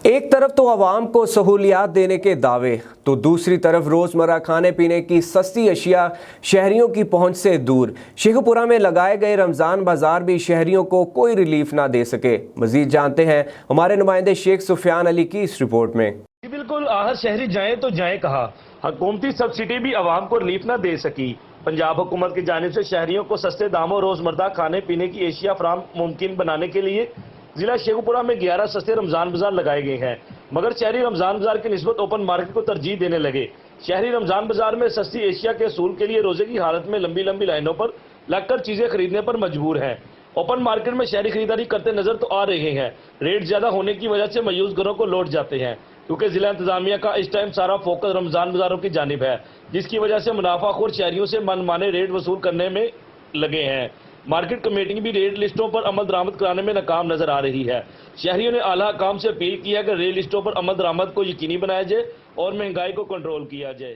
ایک طرف تو عوام کو سہولیات دینے کے دعوے تو دوسری طرف روزمرہ کھانے پینے کی سستی اشیاء شہریوں کی پہنچ سے دور۔ شیخو پورہ میں لگائے گئے رمضان بازار بھی شہریوں کو کوئی ریلیف نہ دے سکے۔ مزید جانتے ہیں ہمارے نمائندے شیخ سفیان علی کی اس رپورٹ میں۔ بالکل آخر شہری جائیں تو جائیں کہا، حکومتی سبسڈی بھی عوام کو ریلیف نہ دے سکی۔ پنجاب حکومت کی جانب سے شہریوں کو سستے داموں روزمرہ کھانے پینے کی اشیاء فراہم ممکن بنانے کے لیے ضلع شیخو پورہ میں 11 سستے رمضان بازار لگائے گئے ہیں، مگر شہری رمضان بازار کی نسبت اوپن مارکیٹ کو ترجیح دینے لگے۔ شہری رمضان بازار میں سستی اشیاء کے حصول کے لیے روزے کی حالت میں لمبی لمبی لائنوں پر لگ کر چیزیں خریدنے پر مجبور ہیں۔ اوپن مارکیٹ میں شہری خریداری کرتے نظر تو آ رہے ہیں، ریٹ زیادہ ہونے کی وجہ سے مایوس گھروں کو لوٹ جاتے ہیں، کیونکہ ضلع انتظامیہ کا اس ٹائم سارا فوکس رمضان بازاروں کی جانب ہے، جس کی وجہ سے منافع خور شہریوں سے من مانے ریٹ وصول کرنے میں لگے ہیں۔ مارکیٹ کمیٹی بھی ریٹ لسٹوں پر عمل درآمد کرانے میں ناکام نظر آ رہی ہے۔ شہریوں نے اعلیٰ حکام سے اپیل کی ہے کہ ریٹ لسٹوں پر عمل درآمد کو یقینی بنایا جائے اور مہنگائی کو کنٹرول کیا جائے۔